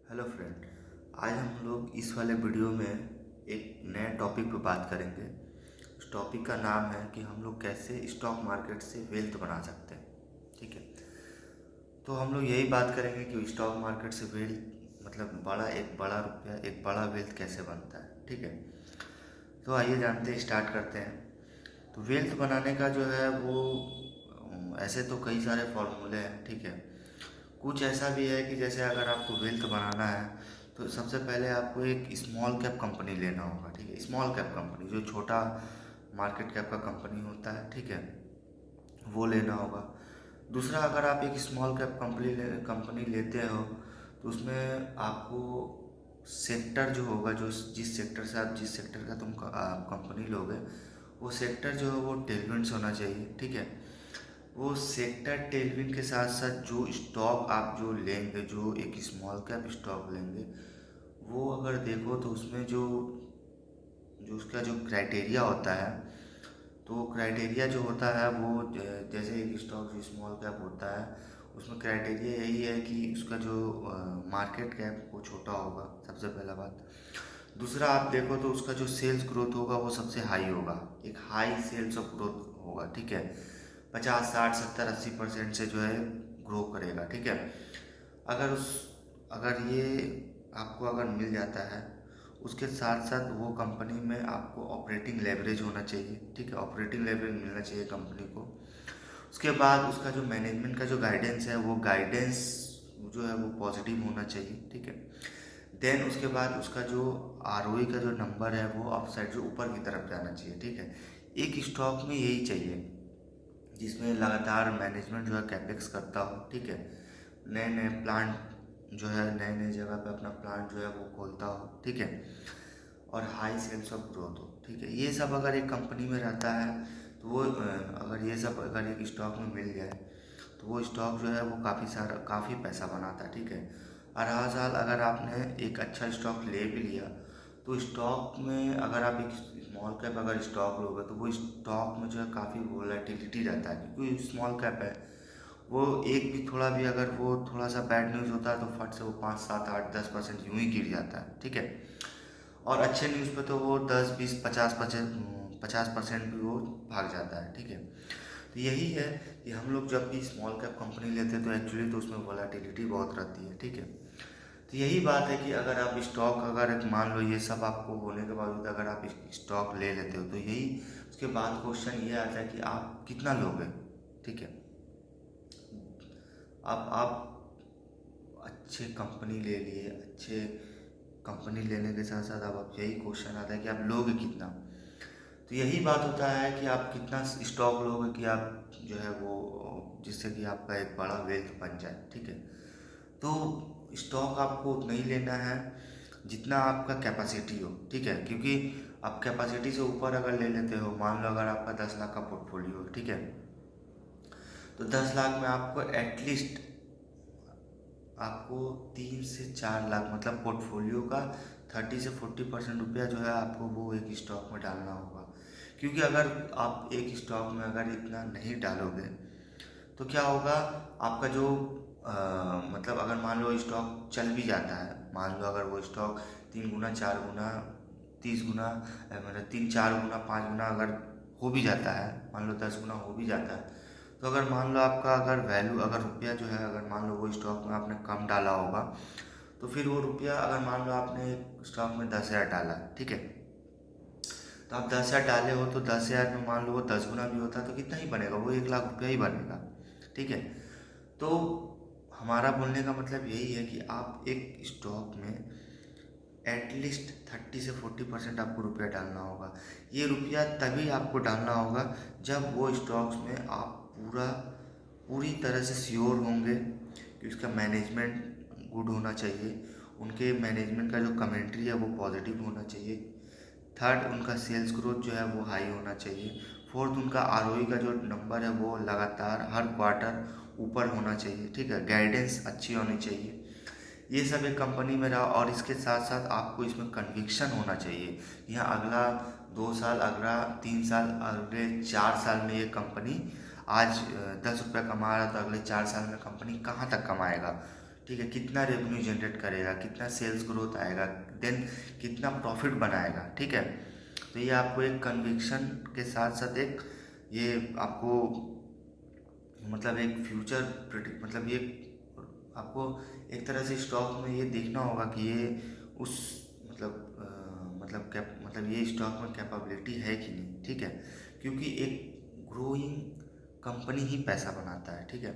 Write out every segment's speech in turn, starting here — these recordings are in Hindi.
Hello friend. आज हम लोग इस वाले वीडियो में एक नए टॉपिक पर बात करेंगे। उस टॉपिक का नाम है कि हम लोग कैसे स्टॉक मार्केट से वेल्थ बना सकते हैं। ठीक है, तो हम लोग यही बात करेंगे कि स्टॉक मार्केट से वेल्थ मतलब एक बड़ा रुपया एक बड़ा वेल्थ कैसे बनता है। ठीक है, तो आइए जानते हैं, स्टार्ट करते हैं। तो वेल्थ बनाने का जो है वो ऐसे तो कई सारे फॉर्मूले हैं। ठीक है, कुछ ऐसा भी है कि जैसे अगर आपको वेल्थ बनाना है तो सबसे पहले आपको एक स्मॉल कैप कंपनी लेना होगा। ठीक है, स्मॉल कैप कंपनी जो छोटा मार्केट कैप का कंपनी होता है, ठीक है, वो लेना होगा। दूसरा, अगर आप एक स्मॉल कैप कंपनी लेते हो तो उसमें आपको सेक्टर जो होगा, जो जिस सेक्टर का आप कंपनी लोगे, वो सेक्टर जो है वो टेलविंड्स होना चाहिए। ठीक है, वो सेक्टर टेलविंड के साथ साथ जो स्टॉक आप जो लेंगे, जो एक स्मॉल कैप स्टॉक लेंगे, वो अगर देखो तो उसमें जो जो उसका जो क्राइटेरिया होता है, तो क्राइटेरिया जो होता है वो जैसे एक स्टॉक जो स्मॉल कैप होता है उसमें क्राइटेरिया यही है कि उसका जो मार्केट कैप वो छोटा होगा, सबसे पहला बात। दूसरा, आप देखो तो उसका जो सेल्स ग्रोथ होगा वो सबसे हाई होगा, एक हाई सेल्स ऑफ ग्रोथ होगा। ठीक है, 50 60 70 80% से जो है ग्रो करेगा। ठीक है, अगर उस अगर ये आपको अगर मिल जाता है, उसके साथ साथ वो कंपनी में आपको ऑपरेटिंग लेवरेज होना चाहिए। ठीक है, ऑपरेटिंग लेवरेज मिलना चाहिए कंपनी को। उसके बाद उसका जो मैनेजमेंट का जो गाइडेंस है, वो गाइडेंस जो है वो पॉजिटिव होना चाहिए। ठीक है, देन उसके बाद उसका जो आरओई का जो नंबर है वो अपसाइड जो ऊपर की तरफ जाना चाहिए। ठीक है, एक स्टॉक में यही चाहिए जिसमें लगातार मैनेजमेंट जो है कैपेक्स करता हो। ठीक है, नए नए प्लांट जो है नए नए जगह पे अपना प्लांट जो है वो खोलता हो। ठीक है, और हाई सेल्स ऑफ ग्रोथ हो। ठीक है, ये सब अगर एक कंपनी में रहता है तो वो अगर ये सब अगर एक स्टॉक में मिल जाए तो वो स्टॉक जो है वो काफ़ी पैसा बनाता है। ठीक है, और हर साल अगर आपने एक अच्छा स्टॉक ले भी लिया तो स्टॉक में अगर आप एक स्मॉल कैप अगर स्टॉक लोगे तो वो स्टॉक में जो है काफ़ी वोलेटिलिटी रहता है, क्योंकि स्मॉल कैप है। वो एक भी थोड़ा भी अगर वो थोड़ा सा बैड न्यूज़ होता है तो फट से वो 5 7 8 10% यूं ही गिर जाता है। ठीक है, और अच्छे न्यूज़ पे तो वो 10 20 50% भी वो भाग जाता है। ठीक है, तो यही है कि हम लोग जब भी स्मॉल कैप कंपनी लेते हैं तो एक्चुअली तो उसमें वोलेटिलिटी बहुत रहती है। ठीक है, तो यही बात है कि अगर आप स्टॉक अगर मान लो ये सब आपको होने के बावजूद अगर आप स्टॉक ले लेते हो तो यही उसके बाद क्वेश्चन ये आता है कि आप कितना लोगे। ठीक है, आप अच्छे कंपनी ले लिए, अच्छे कंपनी लेने के साथ साथ अब यही क्वेश्चन आता है कि आप लोगे कितना। तो यही बात होता है कि आप कितना स्टॉक लोगे कि आप जो है वो जिससे कि आपका एक बड़ा वेल्थ बन जाए। ठीक है, तो स्टॉक आपको उतना ही लेना है जितना आपका कैपेसिटी हो। ठीक है, क्योंकि आप कैपेसिटी से ऊपर अगर ले लेते हो, मान लो अगर आपका 10 लाख का पोर्टफोलियो है, ठीक है, तो 10 लाख में आपको एटलीस्ट आपको 3 से 4 लाख मतलब पोर्टफोलियो का 30 से 40% रुपया जो है आपको वो एक स्टॉक में डालना होगा। क्योंकि अगर आप एक स्टॉक में अगर इतना नहीं डालोगे तो क्या होगा, आपका जो मतलब अगर मान लो स्टॉक चल भी जाता है, मान लो अगर वो स्टॉक 3 गुना 4 गुना 30 गुना मतलब 3 4 गुना 5 गुना अगर हो भी जाता है, मान लो 10 गुना हो भी जाता है, तो अगर मान लो आपका अगर वैल्यू अगर रुपया जो है अगर मान लो वो स्टॉक में आपने कम डाला होगा तो फिर वो रुपया अगर मान लो आपने स्टॉक में 10,000 डाला, ठीक है, तो आप 10,000 डाले हो तो 10,000 में मान लो वो 10 गुना भी होता तो कितना ही बनेगा, वो 1 लाख रुपया ही बनेगा। ठीक है, तो हमारा बोलने का मतलब यही है कि आप एक स्टॉक में एटलीस्ट 30 से 40% आपको रुपया डालना होगा। ये रुपया तभी आपको डालना होगा जब वो स्टॉक्स में आप पूरी तरह से श्योर होंगे कि उसका मैनेजमेंट गुड होना चाहिए, उनके मैनेजमेंट का जो कमेंट्री है वो पॉजिटिव होना चाहिए। थर्ड, उनका सेल्स ग्रोथ जो है वो हाई होना चाहिए। फोर्थ, उनका आरओई का जो नंबर है वो लगातार हर क्वार्टर ऊपर होना चाहिए। ठीक है, गाइडेंस अच्छी होनी चाहिए। ये सब एक कंपनी में रहा, और इसके साथ साथ आपको इसमें कन्विक्शन होना चाहिए। यहाँ अगला 2 साल, अगला 3 साल, अगले 4 साल में ये कंपनी आज 10 रुपया कमा रहा तो अगले 4 साल में कंपनी कहाँ तक कमाएगा। ठीक है, कितना रेवेन्यू जनरेट करेगा, कितना सेल्स ग्रोथ आएगा, देन कितना प्रॉफिट बनाएगा। ठीक है, तो ये आपको एक कन्विक्शन के साथ साथ एक ये आपको मतलब एक फ्यूचर प्रेडिक्ट मतलब ये आपको एक तरह से स्टॉक में ये देखना होगा कि ये उस मतलब ये स्टॉक में कैपेबिलिटी है कि नहीं। ठीक है, क्योंकि एक ग्रोइंग कंपनी ही पैसा बनाता है। ठीक है,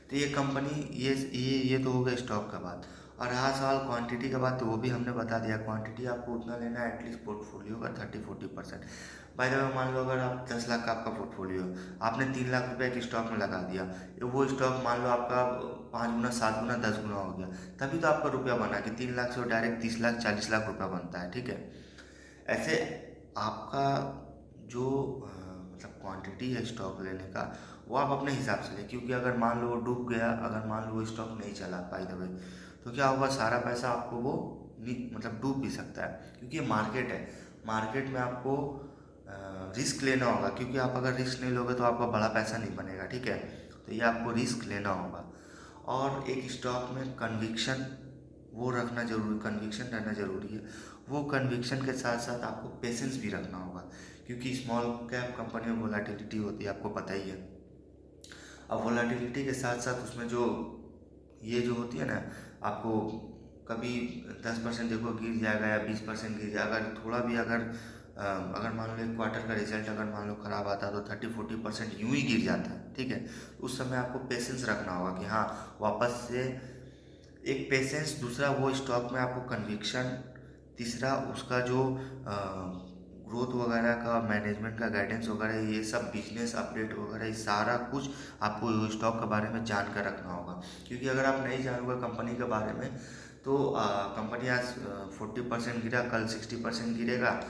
तो ये कंपनी ये तो हो गया स्टॉक का बात। और रहा सवाल क्वांटिटी का बात, तो वो भी हमने बता दिया। क्वांटिटी आपको उतना लेना है एटलीस्ट पोर्टफोलियो का 30-40%। बाय द वे, मान लो अगर आप 10 लाख का आपका पोर्टफोलियो, आपने 3 लाख रुपए एक स्टॉक में लगा दिया, वो स्टॉक मान लो आपका 5 गुना 7 गुना 10 गुना हो गया, तभी तो आपका रुपया बना कि 3 लाख से डायरेक्ट 30 लाख 40 लाख रुपया बनता है। ठीक है, ऐसे आपका जो मतलब क्वांटिटी है स्टॉक लेने का, वो आप अपने हिसाब से लें। क्योंकि अगर मान लो वो डूब गया, अगर मान लो वो स्टॉक नहीं चला बाय द वे, तो क्या होगा, सारा पैसा आपको वो मतलब डूब भी सकता है। क्योंकि ये मार्केट है, मार्केट में आपको रिस्क लेना होगा। क्योंकि आप अगर रिस्क नहीं लोगे तो आपका बड़ा पैसा नहीं बनेगा। ठीक है, तो ये आपको रिस्क लेना होगा। और एक स्टॉक में कन्विक्शन वो रखना जरूरी, कन्विक्शन रहना ज़रूरी है। वो कन्विक्शन के साथ साथ आपको पेशेंस भी रखना होगा। क्योंकि स्मॉल कैप कंपनी में वोलेटिलिटी होती है, आपको पता ही है। अब वोलेटिलिटी के साथ साथ उसमें जो ये जो होती है ना, आपको कभी 10% देखो गिर जाएगा या 20% गिर जाएगा। अगर थोड़ा भी अगर मान लो एक क्वार्टर का रिजल्ट अगर मान लो खराब आता है तो 30-40% यूं ही गिर जाता है। ठीक है, उस समय आपको पेशेंस रखना होगा कि हाँ वापस से एक पेशेंस, दूसरा वो स्टॉक में आपको कन्विक्शन, तीसरा उसका जो ग्रोथ वगैरह का, मैनेजमेंट का गाइडेंस वगैरह, ये सब बिजनेस अपडेट वगैरह, ये सारा कुछ आपको स्टॉक के बारे में जान कर रखना होगा। क्योंकि अगर आप नहीं जानोगे कंपनी के बारे में तो कंपनी आज 40% गिरा, कल 60% गिरेगा,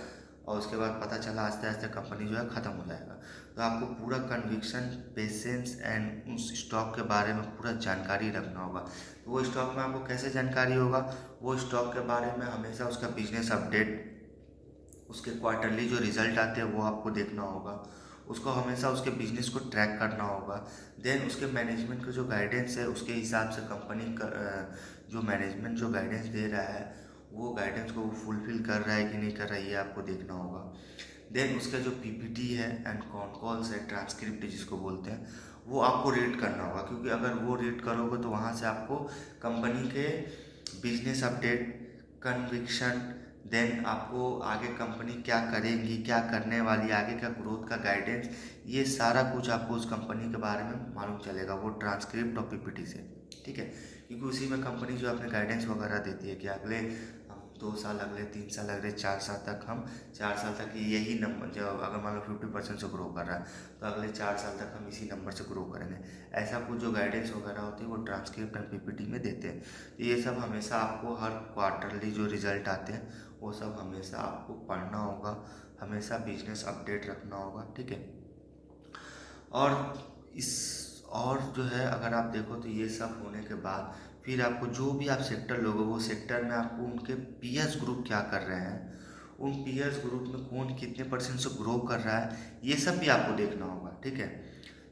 और उसके बाद पता चला आस्ते आस्ते कंपनी जो है ख़त्म हो जाएगा। तो आपको पूरा कन्विक्शन, पेशेंस एंड उस स्टॉक के बारे में पूरा जानकारी रखना होगा। तो वो स्टॉक में आपको कैसे जानकारी होगा, वो स्टॉक के बारे में हमेशा उसका बिजनेस अपडेट, उसके क्वार्टरली जो रिजल्ट आते हैं वो आपको देखना होगा। उसको हमेशा उसके बिजनेस को ट्रैक करना होगा। देन उसके मैनेजमेंट का जो गाइडेंस है उसके हिसाब से कंपनी का जो मैनेजमेंट जो गाइडेंस दे रहा है वो गाइडेंस को फुलफिल कर रहा है कि नहीं कर रहा है, ये आपको देखना होगा। देन उसका जो पीपीटी है एंड कॉन कॉल्स है, ट्रांसक्रिप्ट जिसको बोलते हैं, वो आपको रीड करना होगा। क्योंकि अगर वो रीड करोगे तो वहाँ से आपको कंपनी के बिजनेस अपडेट, कन्विक्शन, देन आपको आगे कंपनी क्या करेगी, क्या करने वाली, आगे का ग्रोथ का गाइडेंस, ये सारा कुछ आपको उस कंपनी के बारे में मालूम चलेगा वो ट्रांसक्रिप्ट और पीपीटी से। ठीक है, क्योंकि उसी में कंपनी जो अपने गाइडेंस वगैरह देती है कि अगले 2 साल, अगले 3 साल, अगले 4 साल तक हम 4 साल तक यही नंबर, जो अगर मान लो 50% से ग्रो कर रहा है तो अगले 4 साल तक हम इसी नंबर से ग्रो करेंगे। ऐसा कुछ जो गाइडेंस वगैरह होती है वो ट्रांसक्रिप्ट एंड पीपीटी में देते हैं। तो ये सब हमेशा आपको हर क्वार्टरली जो रिजल्ट आते हैं वो सब हमेशा आपको पढ़ना होगा, हमेशा बिजनेस अपडेट रखना होगा। ठीक है, और इस और जो है अगर आप देखो तो ये सब होने के बाद फिर आपको जो भी आप सेक्टर लोगे वो सेक्टर में आपको उनके पीयर्स ग्रुप क्या कर रहे हैं, उन पीयर्स ग्रुप में कौन कितने % से ग्रो कर रहा है, ये सब भी आपको देखना होगा। ठीक है,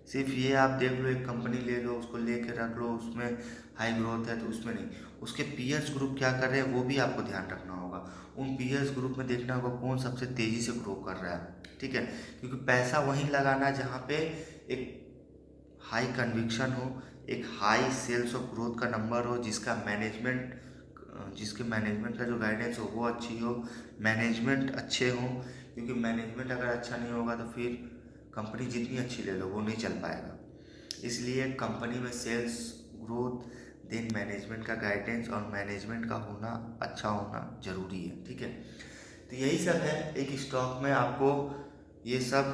सिर्फ ये आप देख लो एक कंपनी ले लो उसको लेके रख लो, उसमें हाई ग्रोथ है तो उसमें नहीं, उसके पीयर्स ग्रुप क्या कर रहे हैं वो भी आपको ध्यान रखना होगा। उन पीयर्स ग्रुप में देखना होगा कौन सबसे तेज़ी से ग्रो कर रहा है। ठीक है, क्योंकि पैसा वहीं लगाना है जहाँ पे एक हाई कन्विक्शन हो, एक हाई सेल्स ऑफ ग्रोथ का नंबर हो, जिसके मैनेजमेंट का जो गाइडेंस हो वो अच्छी हो, मैनेजमेंट अच्छे हो। क्योंकि मैनेजमेंट अगर अच्छा नहीं होगा तो फिर कंपनी जितनी अच्छी ले लो वो नहीं चल पाएगा। इसलिए कंपनी में सेल्स ग्रोथ, देन मैनेजमेंट का गाइडेंस और मैनेजमेंट का होना अच्छा होना ज़रूरी है। ठीक है, तो यही सब है एक स्टॉक में। आपको ये सब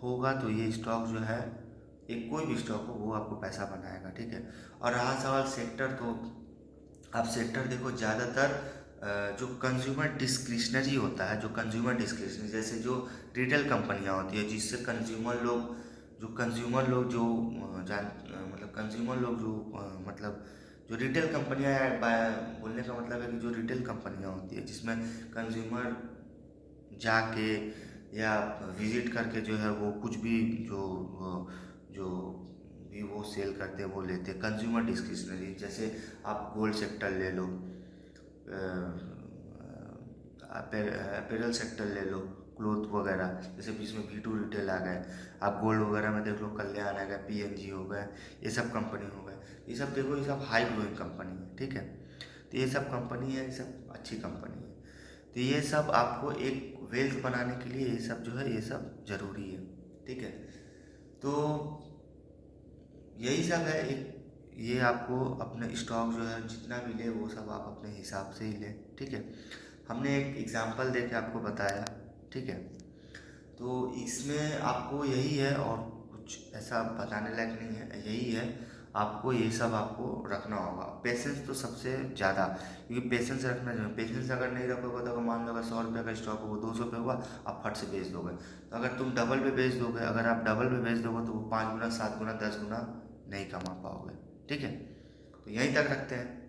होगा तो ये स्टॉक जो है, एक कोई भी स्टॉक हो वो आपको पैसा बनाएगा। ठीक है, और रहा सवाल सेक्टर, तो आप सेक्टर देखो ज़्यादातर जो कंज्यूमर डिस्क्रिशनरी होता है, जो कंज्यूमर डिस्क्रिशनरी जैसे जो रिटेल कंपनियां होती है जिससे कंज्यूमर लोग जो मतलब कंज्यूमर लोग जो मतलब जो रिटेल कंपनियां, बोलने का मतलब है कि जो रिटेल कंपनियां होती है जिसमें कंज्यूमर जाके या विजिट करके जो है वो कुछ भी जो जो भी वो सेल करते हैं वो लेते हैं। कंज्यूमर डिस्क्रिशनरी, जैसे आप गोल्ड सेक्टर ले लो, अपैरल सेक्टर ले लो, क्लोथ वगैरह, जैसे बीच में V2 रिटेल आ गए। आप गोल्ड वगैरह में देख लो, कल्याण आ गया, PNG हो गए, ये सब कंपनी हो गए। ये सब देखो, ये सब हाई ग्रोइंग कंपनी है, ठीक है। तो ये सब कंपनी है, ये सब अच्छी कंपनी है। तो ये सब आपको एक वेल्थ बनाने के लिए ये सब जो है, ये सब ज़रूरी है, ठीक है। तो यही सब है। एक ये आपको अपने स्टॉक जो है जितना भी ले वो सब आप अपने हिसाब से ही लें, ठीक है। हमने एक एग्जांपल दे के आपको बताया, ठीक है। तो इसमें आपको यही है, और कुछ ऐसा बताने लायक नहीं है, यही है। आपको ये सब आपको रखना होगा, पेशेंस तो सबसे ज़्यादा, क्योंकि पेशेंस रखना चाहिए। पेशेंस अगर नहीं रखोगे तो अगर मान लो अगर 100 रुपये का स्टॉक होगा, 200 रुपये होगा, आप फट से बेच दोगे। तो अगर तुम डबल पे बेच दोगे, अगर आप डबल पे बेच दोगे तो वो 5 गुना, 7 गुना, 10 गुना नहीं कमा पाओगे, ठीक है। तो यहीं तक रखते हैं।